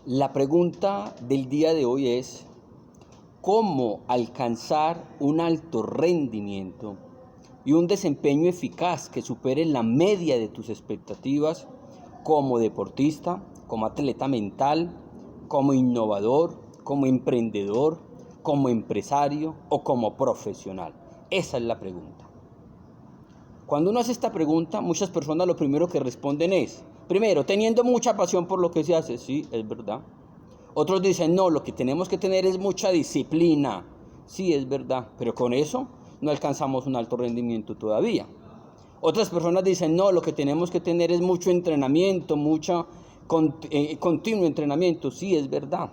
La pregunta del día de hoy es, ¿cómo alcanzar un alto rendimiento y un desempeño eficaz que supere la media de tus expectativas como deportista, como atleta mental, como innovador, como emprendedor, como empresario o como profesional? Esa es la pregunta. Cuando uno hace esta pregunta, muchas personas lo primero que responden es, primero, teniendo mucha pasión por lo que se hace, sí, es verdad. Otros dicen, no, lo que tenemos que tener es mucha disciplina, sí, es verdad, pero con eso no alcanzamos un alto rendimiento todavía. Otras personas dicen, no, lo que tenemos que tener es mucho entrenamiento, continuo entrenamiento, sí, es verdad.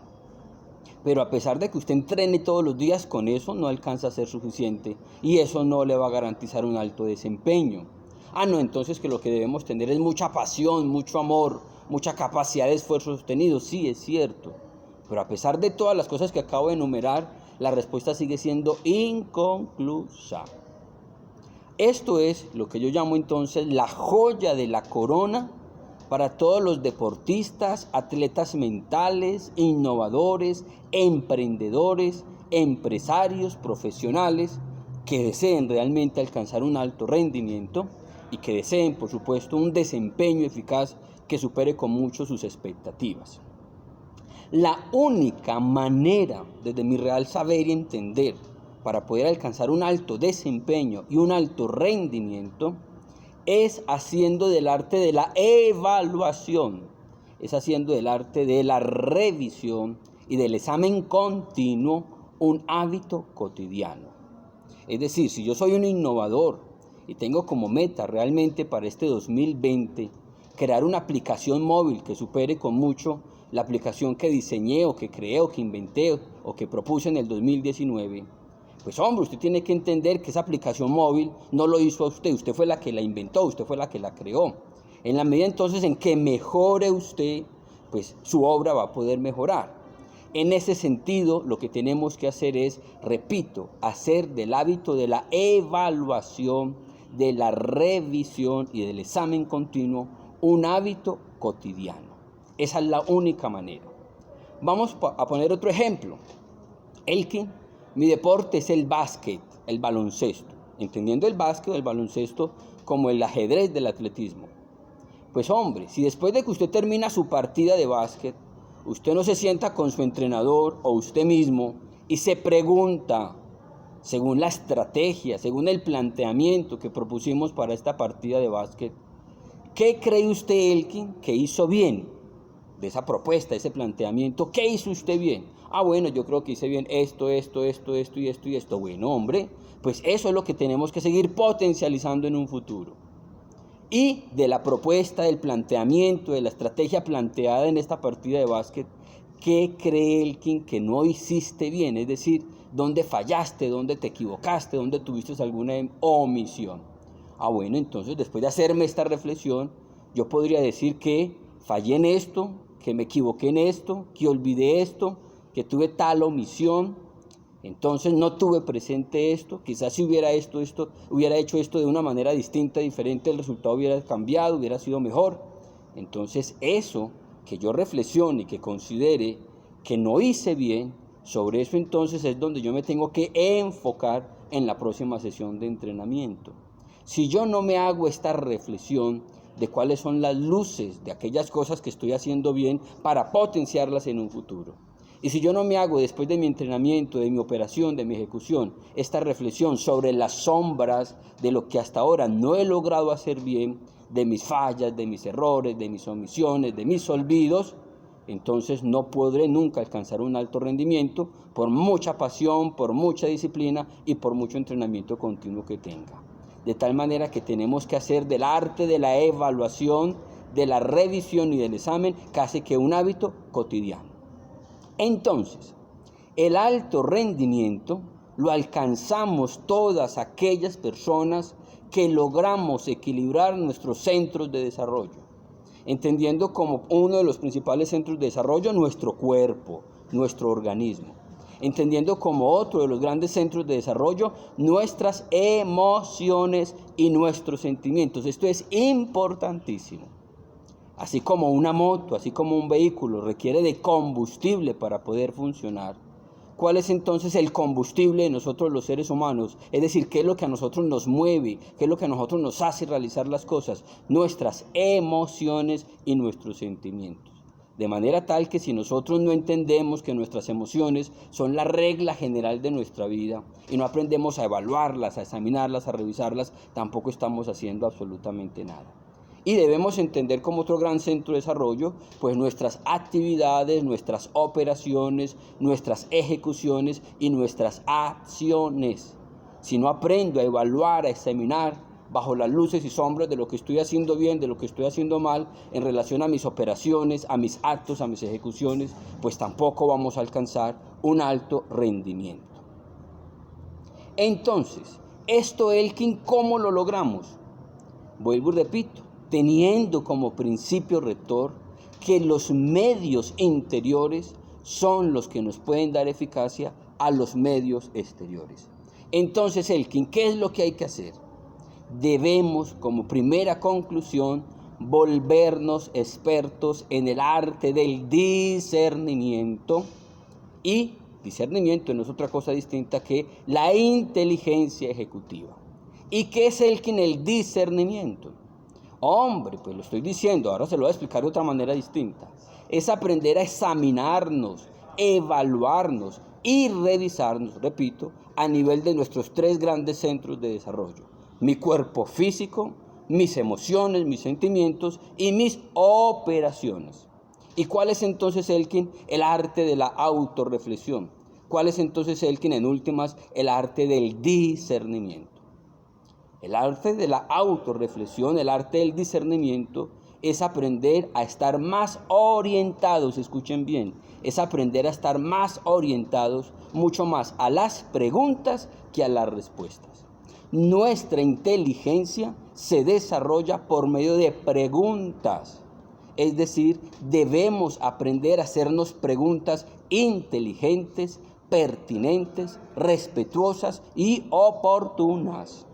Pero a pesar de que usted entrene todos los días, con eso no alcanza a ser suficiente y eso no le va a garantizar un alto desempeño. No, entonces que lo que debemos tener es mucha pasión, mucho amor, mucha capacidad de esfuerzo sostenido. Sí, es cierto. Pero a pesar de todas las cosas que acabo de enumerar, la respuesta sigue siendo inconclusa. Esto es lo que yo llamo entonces la joya de la corona para todos los deportistas, atletas mentales, innovadores, emprendedores, empresarios, profesionales que deseen realmente alcanzar un alto rendimiento y que deseen, por supuesto, un desempeño eficaz que supere con mucho sus expectativas. La única manera, desde mi real saber y entender, para poder alcanzar un alto desempeño y un alto rendimiento, es haciendo del arte de la evaluación, es haciendo del arte de la revisión y del examen continuo un hábito cotidiano. Es decir, si yo soy un innovador y tengo como meta realmente para este 2020 crear una aplicación móvil que supere con mucho la aplicación que diseñé o que creé o que inventé o que propuse en el 2019, pues hombre, usted tiene que entender que esa aplicación móvil no lo hizo a usted, usted fue la que la inventó, usted fue la que la creó. En la medida entonces en que mejore usted, pues su obra va a poder mejorar. En ese sentido, lo que tenemos que hacer es, repito, hacer del hábito de la evaluación, de la revisión y del examen continuo un hábito cotidiano. Esa es la única manera. Vamos a poner otro ejemplo. Elkin, mi deporte es el básquet, el baloncesto, entendiendo el básquet o el baloncesto como el ajedrez del atletismo. Pues hombre, si después de que usted termina su partida de básquet, usted no se sienta con su entrenador o usted mismo y se pregunta, según la estrategia, según el planteamiento que propusimos para esta partida de básquet, ¿qué cree usted, Elkin, que hizo bien de esa propuesta, ese planteamiento? ¿Qué hizo usted bien? Bueno, yo creo que hice bien esto y esto. Bueno, hombre, pues eso es lo que tenemos que seguir potencializando en un futuro. Y de la propuesta, del planteamiento, de la estrategia planteada en esta partida de básquet, ¿qué cree Elkin que no hiciste bien? Es decir, ¿dónde fallaste? ¿Dónde te equivocaste? ¿Dónde tuviste alguna omisión? Bueno, entonces después de hacerme esta reflexión, yo podría decir que fallé en esto, que me equivoqué en esto, que olvidé esto, que tuve tal omisión, entonces no tuve presente esto, quizás si hubiera hecho esto de una manera distinta, diferente, el resultado hubiera cambiado, hubiera sido mejor. Entonces eso, que yo reflexione y que considere que no hice bien, sobre eso entonces es donde yo me tengo que enfocar en la próxima sesión de entrenamiento. Si yo no me hago esta reflexión de cuáles son las luces de aquellas cosas que estoy haciendo bien para potenciarlas en un futuro, y si yo no me hago después de mi entrenamiento, de mi operación, de mi ejecución, esta reflexión sobre las sombras de lo que hasta ahora no he logrado hacer bien, de mis fallas, de mis errores, de mis omisiones, de mis olvidos, entonces no podré nunca alcanzar un alto rendimiento por mucha pasión, por mucha disciplina y por mucho entrenamiento continuo que tenga. De tal manera que tenemos que hacer del arte de la evaluación, de la revisión y del examen casi que un hábito cotidiano. Entonces, el alto rendimiento lo alcanzamos todas aquellas personas que logramos equilibrar nuestros centros de desarrollo, entendiendo como uno de los principales centros de desarrollo nuestro cuerpo, nuestro organismo, entendiendo como otro de los grandes centros de desarrollo nuestras emociones y nuestros sentimientos. Esto es importantísimo. Así como una moto, así como un vehículo requiere de combustible para poder funcionar, ¿cuál es entonces el combustible de nosotros los seres humanos? Es decir, ¿qué es lo que a nosotros nos mueve? ¿Qué es lo que a nosotros nos hace realizar las cosas? Nuestras emociones y nuestros sentimientos. De manera tal que si nosotros no entendemos que nuestras emociones son la regla general de nuestra vida y no aprendemos a evaluarlas, a examinarlas, a revisarlas, tampoco estamos haciendo absolutamente nada. Y debemos entender como otro gran centro de desarrollo, pues nuestras actividades, nuestras operaciones, nuestras ejecuciones y nuestras acciones. Si no aprendo a evaluar, a examinar bajo las luces y sombras de lo que estoy haciendo bien, de lo que estoy haciendo mal, en relación a mis operaciones, a mis actos, a mis ejecuciones, pues tampoco vamos a alcanzar un alto rendimiento. Entonces, esto, Elkin, ¿cómo lo logramos? Vuelvo y repito, teniendo como principio rector que los medios interiores son los que nos pueden dar eficacia a los medios exteriores. Entonces, Elkin, ¿qué es lo que hay que hacer? Debemos, como primera conclusión, volvernos expertos en el arte del discernimiento, y discernimiento no es otra cosa distinta que la inteligencia ejecutiva. ¿Y qué es el discernimiento? Hombre, pues lo estoy diciendo, ahora se lo voy a explicar de otra manera distinta. Es aprender a examinarnos, evaluarnos y revisarnos, repito, a nivel de nuestros tres grandes centros de desarrollo. Mi cuerpo físico, mis emociones, mis sentimientos y mis operaciones. ¿Y cuál es entonces, Elkin, el arte de la autorreflexión? ¿Cuál es entonces, Elkin, en últimas, el arte del discernimiento? El arte de la autorreflexión, el arte del discernimiento, es aprender a estar más orientados, escuchen bien, es aprender a estar más orientados, mucho más a las preguntas que a las respuestas. Nuestra inteligencia se desarrolla por medio de preguntas. Es decir, debemos aprender a hacernos preguntas inteligentes, pertinentes, respetuosas y oportunas.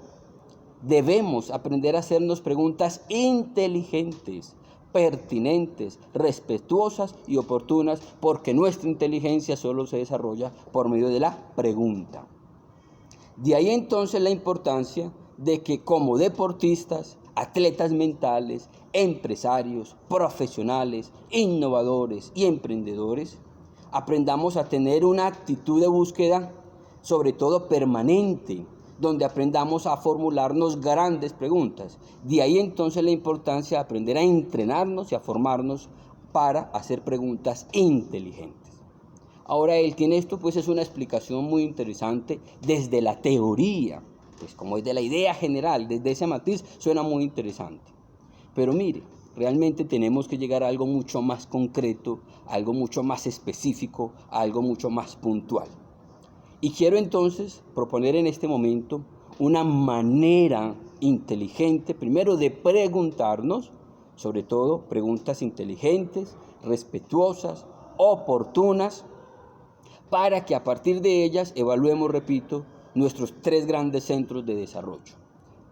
Debemos aprender a hacernos preguntas inteligentes, pertinentes, respetuosas y oportunas, porque nuestra inteligencia solo se desarrolla por medio de la pregunta. De ahí entonces la importancia de que como deportistas, atletas mentales, empresarios, profesionales, innovadores y emprendedores, aprendamos a tener una actitud de búsqueda, sobre todo permanente, donde aprendamos a formularnos grandes preguntas. De ahí entonces la importancia de aprender a entrenarnos y a formarnos para hacer preguntas inteligentes. Ahora, esto pues es una explicación muy interesante desde la teoría, pues como es de la idea general, desde ese matiz suena muy interesante. Pero mire, realmente tenemos que llegar a algo mucho más concreto, a algo mucho más específico, a algo mucho más puntual. Y quiero entonces proponer en este momento una manera inteligente, primero de preguntarnos, sobre todo preguntas inteligentes, respetuosas, oportunas, para que a partir de ellas evaluemos, repito, nuestros tres grandes centros de desarrollo: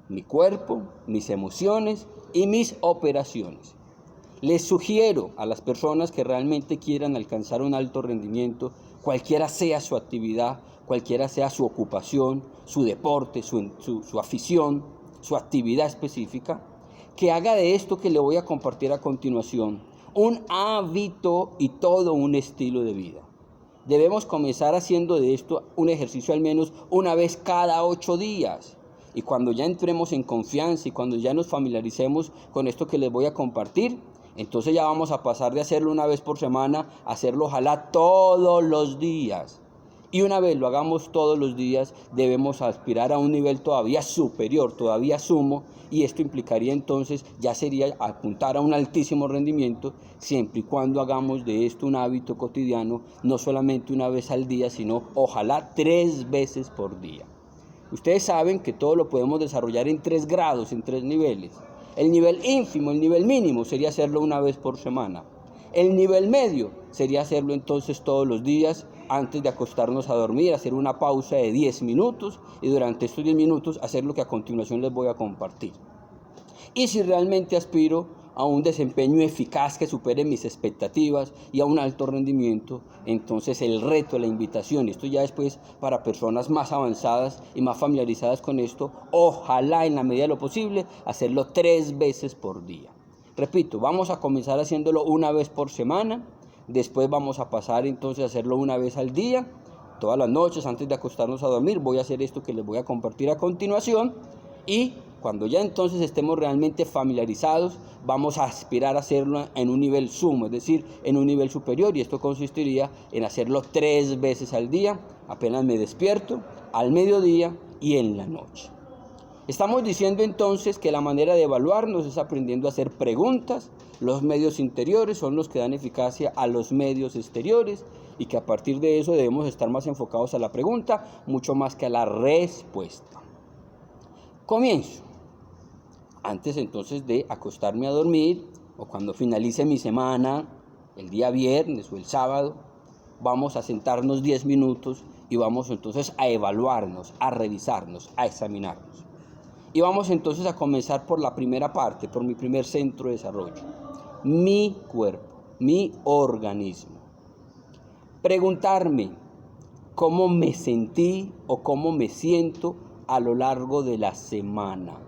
mi cuerpo, mis emociones y mis operaciones. Les sugiero a las personas que realmente quieran alcanzar un alto rendimiento, cualquiera sea su actividad, cualquiera sea su ocupación, su deporte, su afición, su actividad específica, que haga de esto que le voy a compartir a continuación un hábito y todo un estilo de vida. Debemos comenzar haciendo de esto un ejercicio al menos una vez cada 8 días. Y cuando ya entremos en confianza y cuando ya nos familiaricemos con esto que les voy a compartir, entonces ya vamos a pasar de hacerlo una vez por semana a hacerlo ojalá todos los días. Y una vez lo hagamos todos los días, debemos aspirar a un nivel todavía superior, todavía sumo, y esto implicaría entonces, ya sería apuntar a un altísimo rendimiento, siempre y cuando hagamos de esto un hábito cotidiano, no solamente una vez al día, sino ojalá 3 veces por día. Ustedes saben que todo lo podemos desarrollar en 3 grados, en 3 niveles. El nivel ínfimo, el nivel mínimo sería hacerlo una vez por semana. El nivel medio sería hacerlo entonces todos los días antes de acostarnos a dormir, hacer una pausa de 10 minutos y durante estos 10 minutos hacer lo que a continuación les voy a compartir. Y si realmente aspiro a un desempeño eficaz que supere mis expectativas y a un alto rendimiento, entonces el reto, la invitación, esto ya después para personas más avanzadas y más familiarizadas con esto, ojalá en la medida de lo posible hacerlo 3 veces por día. Repito, vamos a comenzar haciéndolo 1 vez por semana, después vamos a pasar entonces a hacerlo 1 vez al día, todas las noches antes de acostarnos a dormir voy a hacer esto que les voy a compartir a continuación, y cuando ya entonces estemos realmente familiarizados, vamos a aspirar a hacerlo en un nivel sumo, es decir, en un nivel superior, y esto consistiría en hacerlo 3 veces al día, apenas me despierto, al mediodía y en la noche. Estamos diciendo entonces que la manera de evaluarnos es aprendiendo a hacer preguntas. Los medios interiores son los que dan eficacia a los medios exteriores, y que a partir de eso debemos estar más enfocados a la pregunta, mucho más que a la respuesta. Comienzo. Antes entonces de acostarme a dormir, o cuando finalice mi semana, el día viernes o el sábado, vamos a sentarnos 10 minutos y vamos entonces a evaluarnos, a revisarnos, a examinarnos. Y vamos entonces a comenzar por la primera parte, por mi primer centro de desarrollo, mi cuerpo, mi organismo. Preguntarme cómo me sentí o cómo me siento a lo largo de la semana.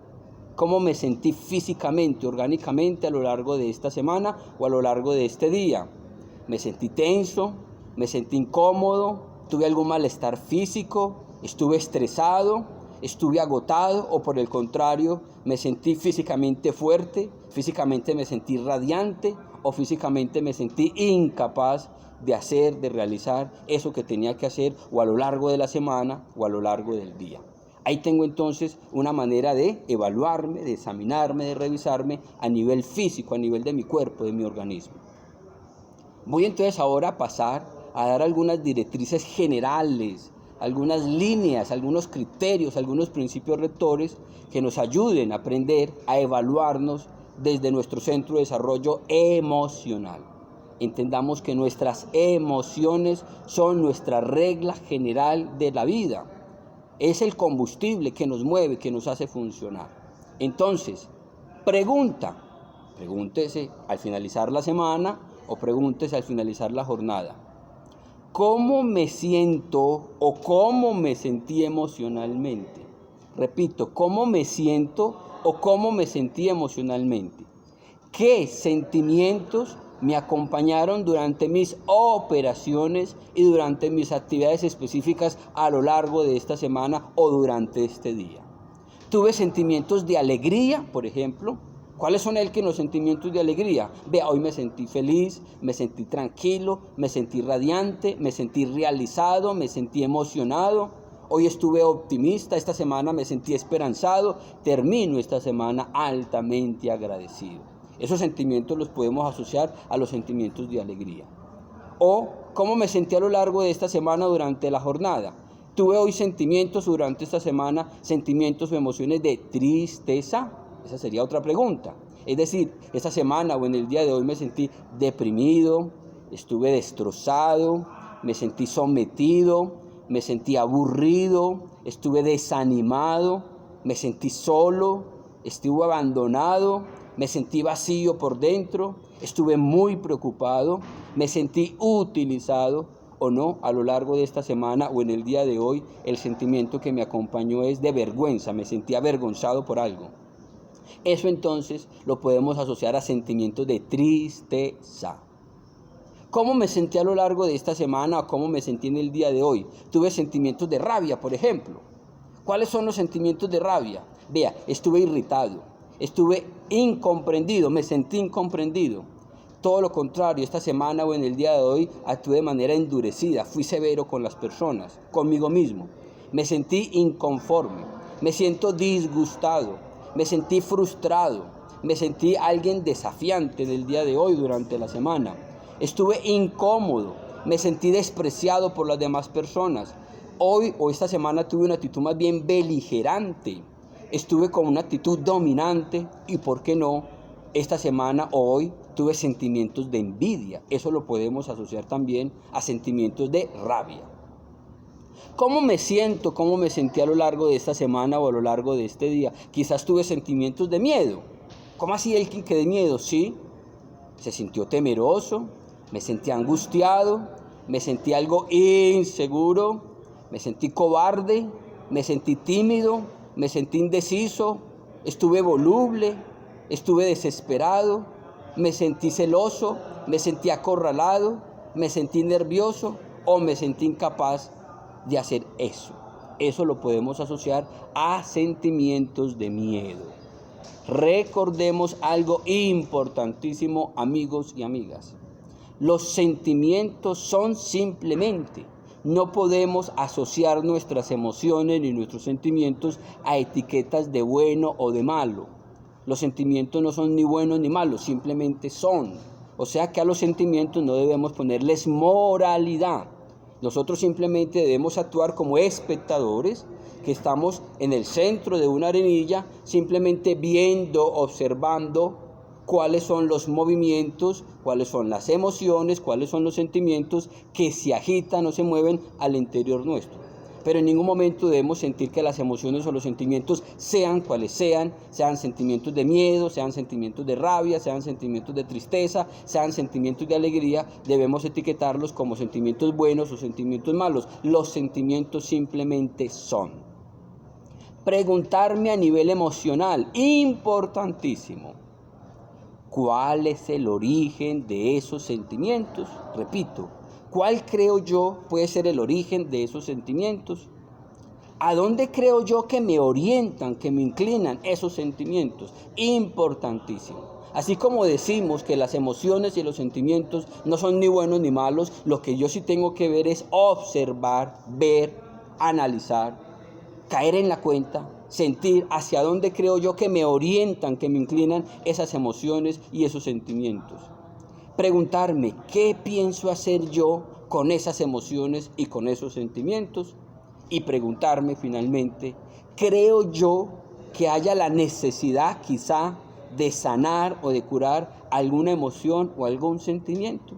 Cómo me sentí físicamente, orgánicamente a lo largo de esta semana o a lo largo de este día. Me sentí tenso, me sentí incómodo, tuve algún malestar físico, estuve estresado, estuve agotado, o por el contrario, me sentí físicamente fuerte, físicamente me sentí radiante, o físicamente me sentí incapaz de hacer, de realizar eso que tenía que hacer, o a lo largo de la semana o a lo largo del día. Ahí tengo entonces una manera de evaluarme, de examinarme, de revisarme a nivel físico, a nivel de mi cuerpo, de mi organismo. Voy entonces ahora a pasar a dar algunas directrices generales, algunas líneas, algunos criterios, algunos principios rectores que nos ayuden a aprender a evaluarnos desde nuestro centro de desarrollo emocional. Entendamos que nuestras emociones son nuestra regla general de la vida. Es el combustible que nos mueve, que nos hace funcionar. Entonces, pregúntese al finalizar la semana o pregúntese al finalizar la jornada: ¿cómo me siento o cómo me sentí emocionalmente? Repito, ¿cómo me siento o cómo me sentí emocionalmente? ¿Qué sentimientos me acompañaron durante mis operaciones y durante mis actividades específicas a lo largo de esta semana o durante este día? ¿Tuve sentimientos de alegría, por ejemplo? ¿Cuáles son los sentimientos de alegría? Vea, hoy me sentí feliz, me sentí tranquilo, me sentí radiante, me sentí realizado, me sentí emocionado. Hoy estuve optimista, esta semana me sentí esperanzado, termino esta semana altamente agradecido. Esos sentimientos los podemos asociar a los sentimientos de alegría. O cómo me sentí a lo largo de esta semana durante la jornada. Tuve hoy sentimientos durante esta semana, sentimientos o emociones de tristeza. Esa sería otra pregunta. Es decir, esta semana o en el día de hoy me sentí deprimido, estuve destrozado, me sentí sometido, me sentí aburrido, estuve desanimado, me sentí solo, estuve abandonado, me sentí vacío por dentro, estuve muy preocupado, me sentí utilizado o no. A lo largo de esta semana o en el día de hoy, el sentimiento que me acompañó es de vergüenza, me sentí avergonzado por algo. Eso entonces lo podemos asociar a sentimientos de tristeza. ¿Cómo me sentí a lo largo de esta semana o cómo me sentí en el día de hoy? Tuve sentimientos de rabia, por ejemplo. ¿Cuáles son los sentimientos de rabia? Vea, estuve irritado, estuve incomprendido, me sentí incomprendido. Todo lo contrario, esta semana o en el día de hoy actué de manera endurecida, fui severo con las personas, conmigo mismo. Me sentí inconforme, me siento disgustado, me sentí frustrado, me sentí alguien desafiante en el día de hoy durante la semana. Estuve incómodo, me sentí despreciado por las demás personas. Hoy o esta semana tuve una actitud más bien beligerante. Estuve con una actitud dominante y, ¿por qué no? Esta semana o hoy tuve sentimientos de envidia. Eso lo podemos asociar también a sentimientos de rabia. ¿Cómo me siento? ¿Cómo me sentí a lo largo de esta semana o a lo largo de este día? Quizás tuve sentimientos de miedo. ¿Cómo así, Elkin, que de miedo? Sí, se sintió temeroso, me sentí angustiado, me sentí algo inseguro, me sentí cobarde, me sentí tímido, me sentí indeciso, estuve voluble, estuve desesperado, me sentí celoso, me sentí acorralado, me sentí nervioso o me sentí incapaz de hacer eso. Eso lo podemos asociar a sentimientos de miedo. Recordemos algo importantísimo, amigos y amigas. Los sentimientos son simplemente, no podemos asociar nuestras emociones ni nuestros sentimientos a etiquetas de bueno o de malo. Los sentimientos no son ni buenos ni malos, simplemente son. O sea que a los sentimientos no debemos ponerles moralidad. Nosotros simplemente debemos actuar como espectadores, que estamos en el centro de una arenilla, simplemente viendo, observando cuáles son los movimientos, cuáles son las emociones, cuáles son los sentimientos que se agitan o se mueven al interior nuestro. Pero en ningún momento debemos sentir que las emociones o los sentimientos sean cuales sean sentimientos de miedo, sean sentimientos de rabia, sean sentimientos de tristeza, sean sentimientos de alegría. Debemos etiquetarlos como sentimientos buenos o sentimientos malos. Los sentimientos simplemente son. Preguntarme a nivel emocional, importantísimo. ¿Cuál es el origen de esos sentimientos? Repito, ¿cuál creo yo puede ser el origen de esos sentimientos? ¿A dónde creo yo que me orientan, que me inclinan esos sentimientos? Importantísimo. Así como decimos que las emociones y los sentimientos no son ni buenos ni malos, lo que yo sí tengo que ver es observar, ver, analizar, caer en la cuenta, sentir hacia dónde creo yo que me orientan, que me inclinan esas emociones y esos sentimientos. Preguntarme qué pienso hacer yo con esas emociones y con esos sentimientos. Y preguntarme finalmente, ¿creo yo que haya la necesidad quizá de sanar o de curar alguna emoción o algún sentimiento?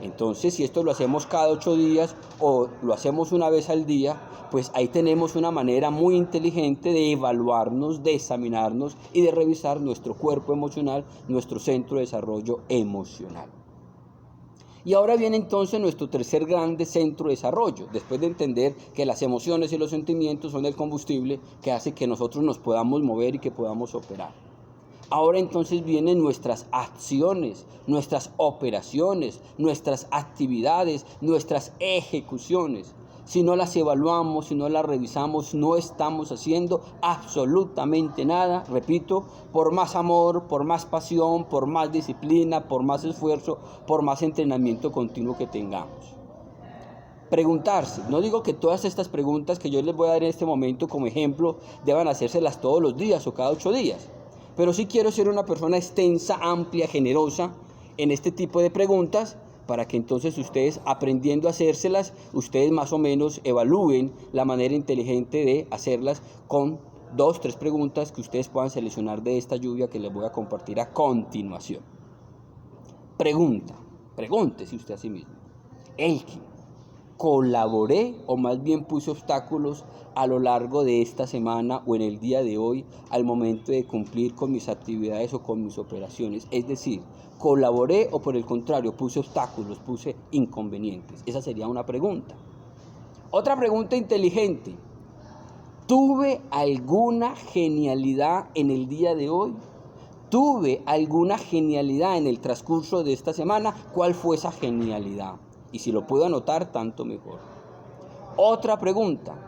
Entonces, si esto lo hacemos cada 8 días o lo hacemos una vez al día, pues ahí tenemos una manera muy inteligente de evaluarnos, de examinarnos y de revisar nuestro cuerpo emocional, nuestro centro de desarrollo emocional. Y ahora viene entonces nuestro tercer grande centro de desarrollo, después de entender que las emociones y los sentimientos son el combustible que hace que nosotros nos podamos mover y que podamos operar. Ahora entonces vienen nuestras acciones, nuestras operaciones, nuestras actividades, nuestras ejecuciones. Si no las evaluamos, si no las revisamos, no estamos haciendo absolutamente nada, repito, por más amor, por más pasión, por más disciplina, por más esfuerzo, por más entrenamiento continuo que tengamos. Preguntarse, no digo que todas estas preguntas que yo les voy a dar en este momento como ejemplo deban hacérselas todos los días o cada 8 días, pero sí quiero ser una persona extensa, amplia, generosa en este tipo de preguntas, para que entonces ustedes, aprendiendo a hacérselas, ustedes más o menos evalúen la manera inteligente de hacerlas con 2, 3 preguntas que ustedes puedan seleccionar de esta lluvia que les voy a compartir a continuación. Pregúntese usted a sí mismo. Elkin, ¿colaboré o más bien puse obstáculos a lo largo de esta semana o en el día de hoy al momento de cumplir con mis actividades o con mis operaciones? Es decir, ¿colaboré o por el contrario puse obstáculos, puse inconvenientes? Esa sería una pregunta. Otra pregunta inteligente. ¿Tuve alguna genialidad en el día de hoy? ¿Tuve alguna genialidad en el transcurso de esta semana? ¿Cuál fue esa genialidad? Y si lo puedo anotar, tanto mejor. Otra pregunta.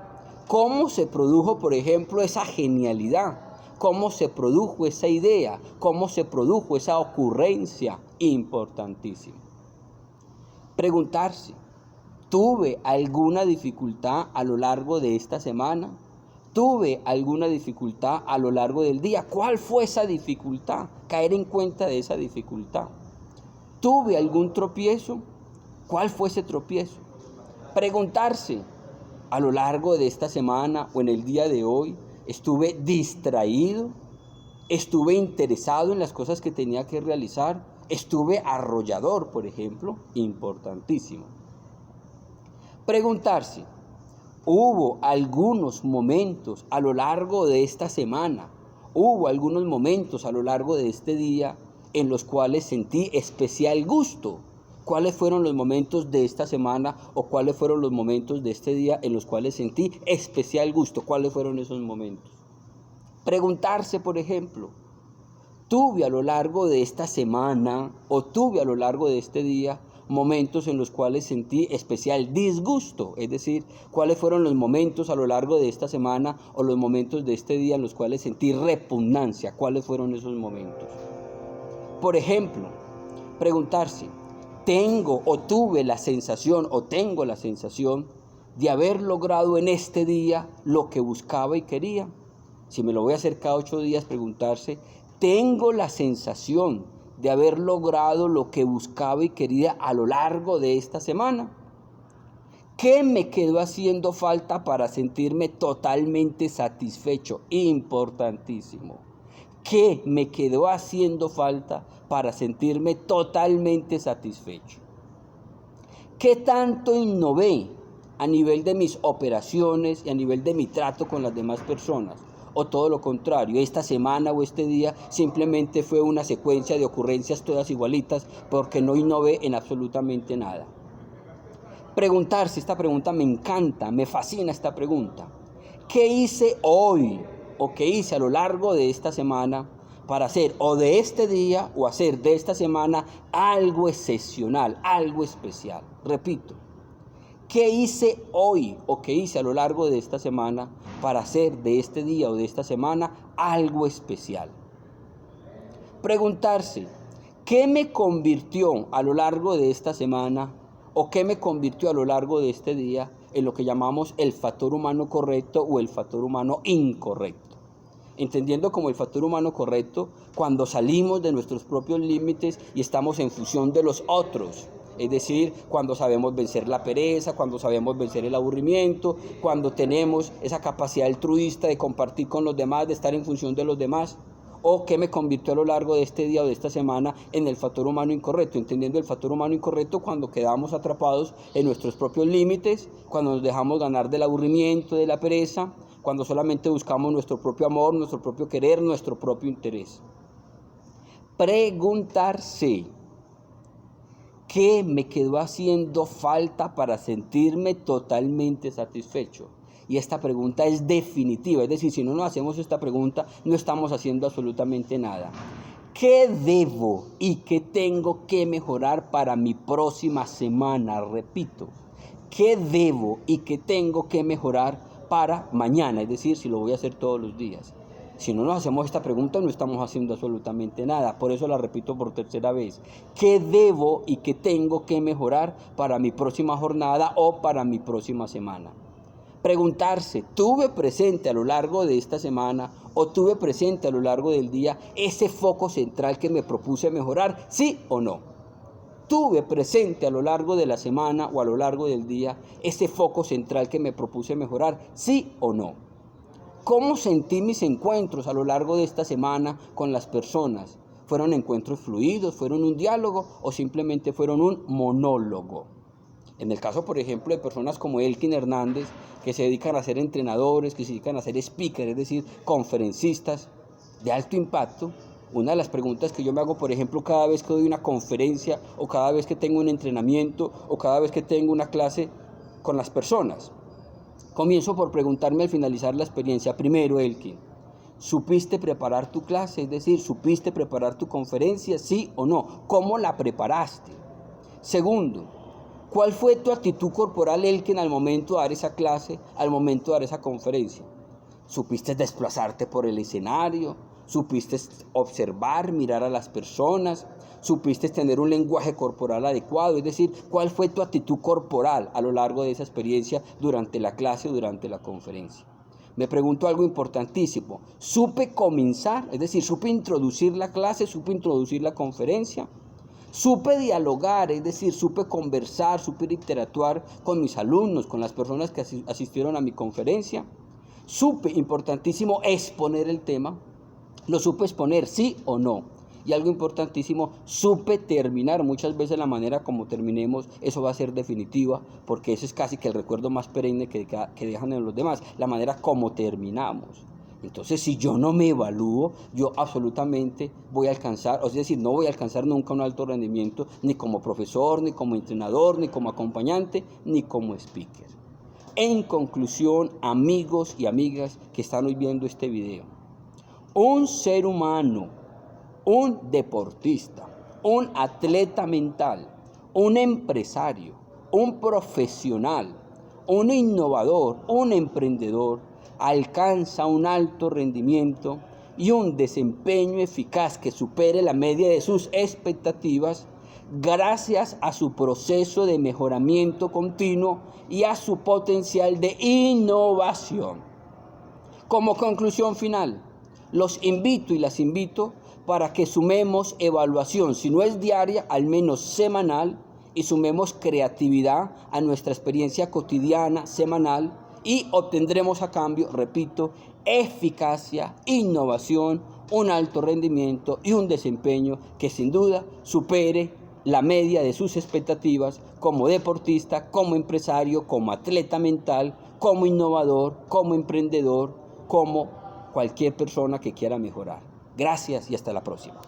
¿Cómo se produjo, por ejemplo, esa genialidad? ¿Cómo se produjo esa idea? ¿Cómo se produjo esa ocurrencia? Importantísimo. Preguntarse. ¿Tuve alguna dificultad a lo largo de esta semana? ¿Tuve alguna dificultad a lo largo del día? ¿Cuál fue esa dificultad? Caer en cuenta de esa dificultad. ¿Tuve algún tropiezo? ¿Cuál fue ese tropiezo? Preguntarse, a lo largo de esta semana o en el día de hoy, ¿estuve distraído? ¿Estuve interesado en las cosas que tenía que realizar? ¿Estuve arrollador, por ejemplo? Importantísimo. Preguntarse, ¿hubo algunos momentos a lo largo de esta semana Hubo algunos momentos a lo largo de este día en los cuales sentí especial gusto. ¿Cuáles fueron los momentos de esta semana o cuáles fueron los momentos de este día en los cuales sentí especial gusto? ¿Cuáles fueron esos momentos? Preguntarse, por ejemplo, tuve a lo largo de esta semana o tuve a lo largo de este día momentos en los cuales sentí especial disgusto, es decir, cuáles fueron los momentos a lo largo de esta semana o los momentos de este día en los cuales sentí repugnancia, cuáles fueron esos momentos. Por ejemplo, preguntarse, tengo o tuve la sensación o tengo la sensación de haber logrado en este día lo que buscaba y quería. Si me lo voy a hacer cada 8 días, preguntarse, tengo la sensación de haber logrado lo que buscaba y quería a lo largo de esta semana. ¿Qué me quedó haciendo falta para sentirme totalmente satisfecho? Importantísimo. ¿Qué me quedó haciendo falta para sentirme totalmente satisfecho? ¿Qué tanto innové a nivel de mis operaciones y a nivel de mi trato con las demás personas? O todo lo contrario, esta semana o este día simplemente fue una secuencia de ocurrencias todas igualitas porque no innové en absolutamente nada. Preguntarse, esta pregunta me encanta, me fascina esta pregunta. ¿Qué hice hoy o qué hice a lo largo de esta semana para hacer o de este día o hacer de esta semana algo excepcional, algo especial? Repito, ¿qué hice hoy o qué hice a lo largo de esta semana para hacer de este día o de esta semana algo especial? Preguntarse, ¿qué me convirtió a lo largo de esta semana o qué me convirtió a lo largo de este día en lo que llamamos el factor humano correcto o el factor humano incorrecto? Entendiendo como el factor humano correcto cuando salimos de nuestros propios límites y estamos en función de los otros. Es decir, cuando sabemos vencer la pereza, cuando sabemos vencer el aburrimiento, cuando tenemos esa capacidad altruista de compartir con los demás, de estar en función de los demás. ¿O qué me convirtió a lo largo de este día o de esta semana en el factor humano incorrecto? Entendiendo el factor humano incorrecto cuando quedamos atrapados en nuestros propios límites, cuando nos dejamos ganar del aburrimiento, de la pereza, cuando solamente buscamos nuestro propio amor, nuestro propio querer, nuestro propio interés. Preguntarse, ¿qué me quedó haciendo falta para sentirme totalmente satisfecho? Y esta pregunta es definitiva, es decir, si no nos hacemos esta pregunta, no estamos haciendo absolutamente nada. ¿Qué debo y qué tengo que mejorar para mi próxima semana? Repito, ¿qué debo y qué tengo que mejorar para mañana? Es decir, si lo voy a hacer todos los días. Si no nos hacemos esta pregunta, no estamos haciendo absolutamente nada. Por eso la repito por tercera vez. ¿Qué debo y qué tengo que mejorar para mi próxima jornada o para mi próxima semana? Preguntarse, ¿tuve presente a lo largo de esta semana o tuve presente a lo largo del día ese foco central que me propuse mejorar? ¿Sí o no? ¿Tuve presente a lo largo de la semana o a lo largo del día ese foco central que me propuse mejorar? ¿Sí o no? ¿Cómo sentí mis encuentros a lo largo de esta semana con las personas? ¿Fueron encuentros fluidos? ¿Fueron un diálogo? ¿O simplemente fueron un monólogo? En el caso, por ejemplo, de personas como Elkin Hernández, que se dedican a ser entrenadores, que se dedican a ser speakers, es decir, conferencistas de alto impacto, una de las preguntas que yo me hago, por ejemplo, cada vez que doy una conferencia o cada vez que tengo un entrenamiento o cada vez que tengo una clase con las personas, comienzo por preguntarme al finalizar la experiencia, primero, Elkin, ¿supiste preparar tu clase? Es decir, ¿supiste preparar tu conferencia? ¿Sí o no? ¿Cómo la preparaste? Segundo, ¿cuál fue tu actitud corporal, Elkin, al momento de dar esa clase, al momento de dar esa conferencia? ¿Supiste desplazarte por el escenario? ¿Supiste observar, mirar a las personas? ¿Supiste tener un lenguaje corporal adecuado? Es decir, ¿cuál fue tu actitud corporal a lo largo de esa experiencia durante la clase o durante la conferencia? Me pregunto algo importantísimo. ¿Supe comenzar? Es decir, ¿supe introducir la clase? ¿Supe introducir la conferencia? Supe dialogar, es decir, supe conversar, supe interactuar con mis alumnos, con las personas que asistieron a mi conferencia. Supe, importantísimo, exponer el tema. Lo supe exponer, sí o no. Y algo importantísimo, supe terminar. Muchas veces la manera como terminemos, eso va a ser definitiva, porque eso es casi que el recuerdo más perenne que dejan en los demás, la manera como terminamos. Entonces, si yo no me evalúo, yo absolutamente voy a alcanzar, es decir, no voy a alcanzar nunca un alto rendimiento, ni como profesor, ni como entrenador, ni como acompañante, ni como speaker. En conclusión, amigos y amigas que están hoy viendo este video, un ser humano, un deportista, un atleta mental, un empresario, un profesional, un innovador, un emprendedor, alcanza un alto rendimiento y un desempeño eficaz que supere la media de sus expectativas gracias a su proceso de mejoramiento continuo y a su potencial de innovación. Como conclusión final, los invito y las invito para que sumemos evaluación, si no es diaria, al menos semanal, y sumemos creatividad a nuestra experiencia cotidiana, semanal, y obtendremos a cambio, repito, eficacia, innovación, un alto rendimiento y un desempeño que sin duda supere la media de sus expectativas como deportista, como empresario, como atleta mental, como innovador, como emprendedor, como cualquier persona que quiera mejorar. Gracias y hasta la próxima.